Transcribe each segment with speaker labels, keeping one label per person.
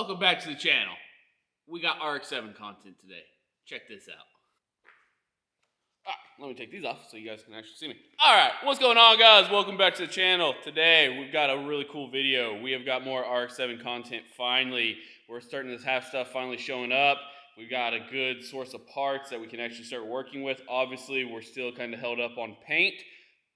Speaker 1: Welcome back to the channel. We got RX7 content today. Check this out. Let me take these off so you guys can actually see me. Alright, what's going on, guys? Welcome back to the channel. Today, we've got a really cool video. We have got more RX7 content finally. We're starting to have stuff finally showing up. We've got a good source of parts that we can actually start working with. Obviously, we're still kind of held up on paint,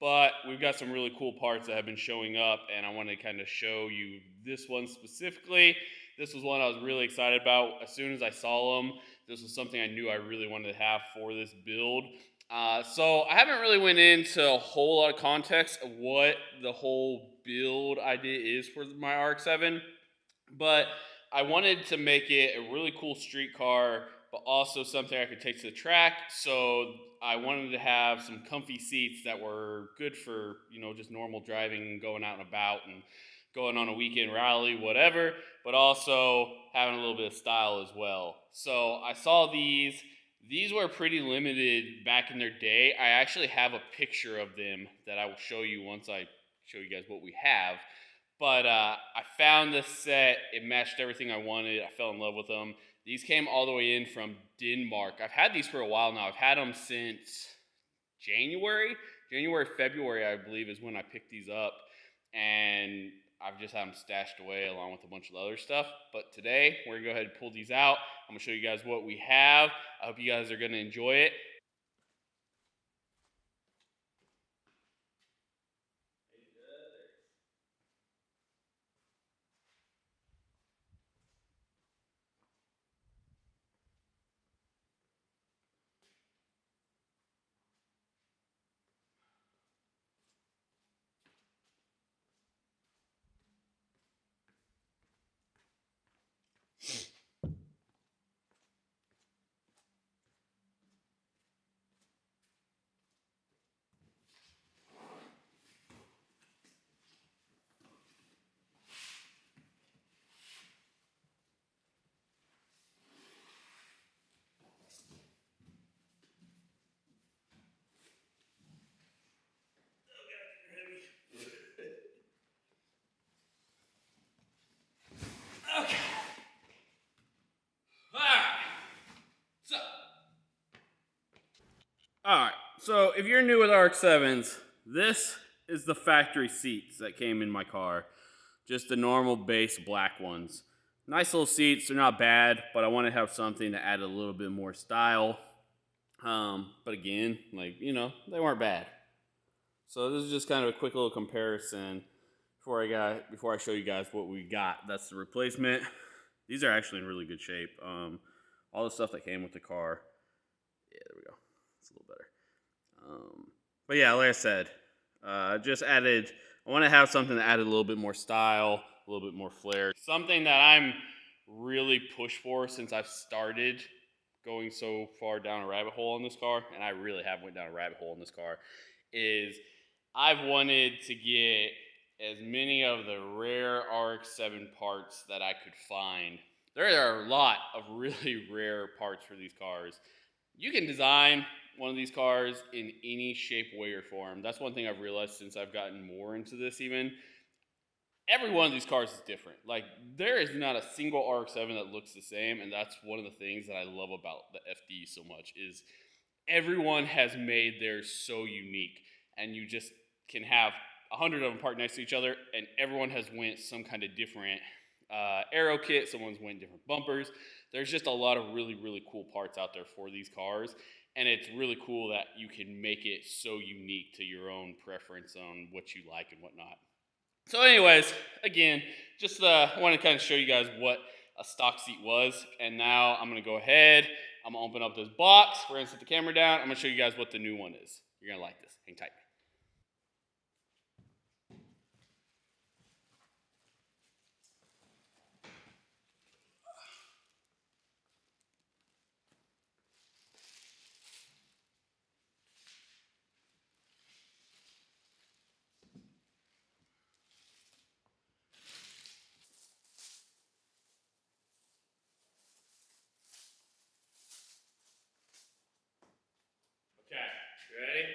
Speaker 1: but we've got some really cool parts that have been showing up, and I want to kind of show you this one specifically. This was one I was really excited about. As soon as I saw them, this was something I knew I really wanted to have for this build. So I haven't really went into a whole lot of context of what the whole build idea is for my RX-7, but I wanted to make it a really cool street car, but also something I could take to the track. So I wanted to have some comfy seats that were good for, just normal driving, going out and about and going on a weekend rally, whatever, but also having a little bit of style as well. So I saw these. These were pretty limited back in their day. I actually have a picture of them that I will show you once I show you guys what we have. But I found this set. It matched everything I wanted. I fell in love with them. These came all the way in from Denmark. I've had these for a while now. I've had them since January, February, I believe, is when I picked these up. And I've just had them stashed away along with a bunch of other stuff. But today, we're going to go ahead and pull these out. I'm going to show you guys what we have. I hope you guys are going to enjoy it. Okay. Alright, so if you're new with RX-7s, this is the factory seats that came in my car. Just the normal base black ones. Nice little seats, they're not bad, but I want to have something to add a little bit more style. But again, they weren't bad. So this is just kind of a quick little comparison before I show you guys what we got. That's the replacement. These are actually in really good shape. All the stuff that came with the car. Yeah, there we go. It's a little better. But yeah, like I said, I want to have something that added a little bit more style, a little bit more flair. Something that I'm really pushed for since I've started going so far down a rabbit hole in this car, and I really have went down a rabbit hole in this car, is I've wanted to get as many of the rare RX-7 parts that I could find. There are a lot of really rare parts for these cars. You can design one of these cars in any shape, way, or form. That's one thing I've realized since I've gotten more into this even. Every one of these cars is different. Like, there is not a single RX-7 that looks the same, and that's one of the things that I love about the FD so much is everyone has made theirs so unique, and you just can have 100 of them parked next to each other, and everyone has went some kind of different aero kit. Someone's went different bumpers. There's just a lot of really, really cool parts out there for these cars, and it's really cool that you can make it so unique to your own preference on what you like and whatnot. So anyways, again, just want to kind of show you guys what a stock seat was, and now I'm going to go ahead, I'm going to open up this box, we're going to set the camera down, I'm going to show you guys what the new one is. You're going to like this. Hang tight. Okay, you ready?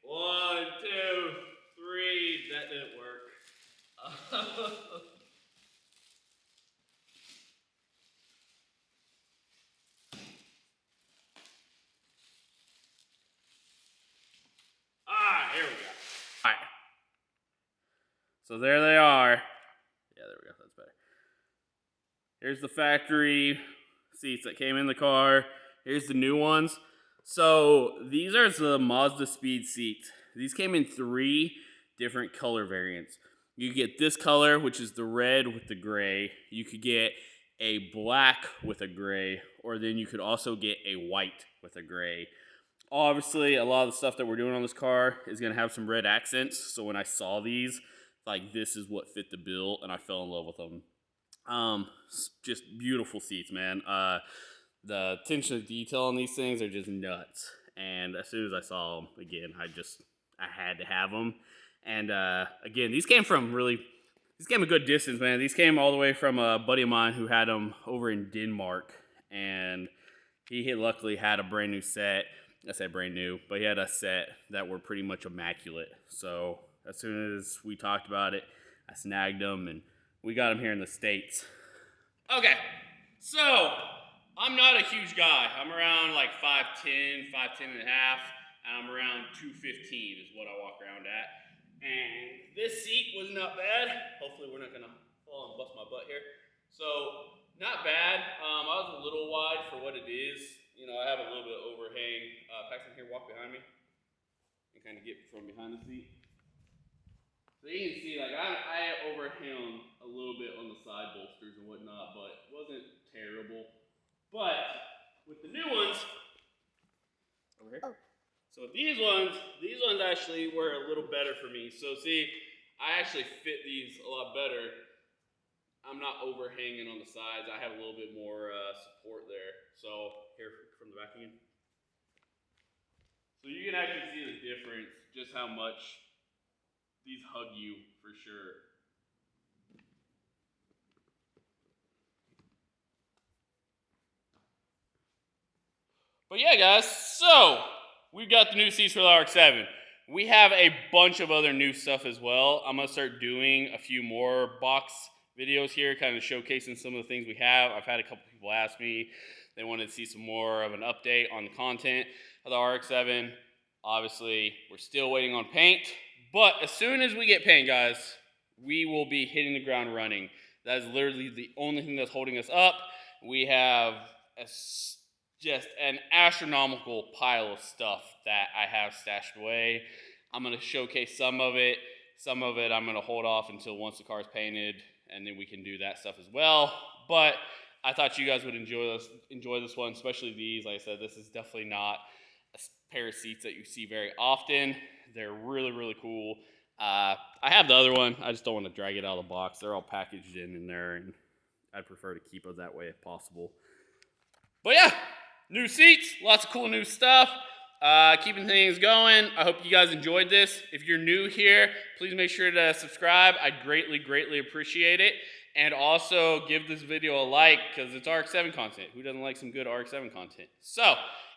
Speaker 1: 1, So there they are. Yeah, there we go. That's better. Here's the factory seats that came in the car. Here's the new ones. So these are the Mazda Speed seats. These came in 3 different color variants. You get this color, which is the red with the gray. You could get a black with a gray, or then you could also get a white with a gray. Obviously, a lot of the stuff that we're doing on this car is going to have some red accents. So when I saw these, like, this is what fit the bill, and I fell in love with them. Just beautiful seats, man. The attention to detail on these things are just nuts. And as soon as I saw them again, I had to have them. And again, these came a good distance, man. These came all the way from a buddy of mine who had them over in Denmark, and he luckily had a brand new set. I said brand new, but he had a set that were pretty much immaculate. So as soon as we talked about it, I snagged them, and we got them here in the States. Okay, so I'm not a huge guy. I'm around like 5'10", 5'10 and a half, and I'm around 215 is what I walk around at. And this seat was not bad. Hopefully we're not gonna fall and bust my butt here. So not bad. I was a little wide for what it is. You know, I have a little bit of overhang. Paxton, here, walk behind me and kind of get from behind the seat. So you can see, like, I overhung a little bit on the side bolsters and whatnot, but it wasn't terrible. But with the new ones, over here. Oh. So these ones actually were a little better for me. So see, I actually fit these a lot better. I'm not overhanging on the sides. I have a little bit more support there. So here from the back again. So you can actually see the difference, just how much these hug you for sure. But yeah, guys, so we've got the new seats for the RX-7. We have a bunch of other new stuff as well. I'm gonna start doing a few more box videos here, kind of showcasing some of the things we have. I've had a couple people ask me, they wanted to see some more of an update on the content of the RX-7. Obviously, we're still waiting on paint, but as soon as we get paint, guys, we will be hitting the ground running. That is literally the only thing that's holding us up. We have just an astronomical pile of stuff that I have stashed away. I'm going to showcase some of it. Some of it I'm going to hold off until once the car is painted, and then we can do that stuff as well. But I thought you guys would enjoy this one, especially these. Like I said, this is definitely not a pair of seats that you see very often. They're really, really cool. I have the other one. I just don't want to drag it out of the box. They're all packaged in there, and I'd prefer to keep it that way if possible. But yeah, new seats, lots of cool new stuff. Keeping things going. I hope you guys enjoyed this. If you're new here, please make sure to subscribe. I'd greatly, greatly appreciate it. And also give this video a like, because it's RX-7 content. Who doesn't like some good RX-7 content? So,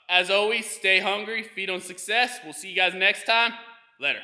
Speaker 1: as always, stay hungry, feed on success. We'll see you guys next time. Later.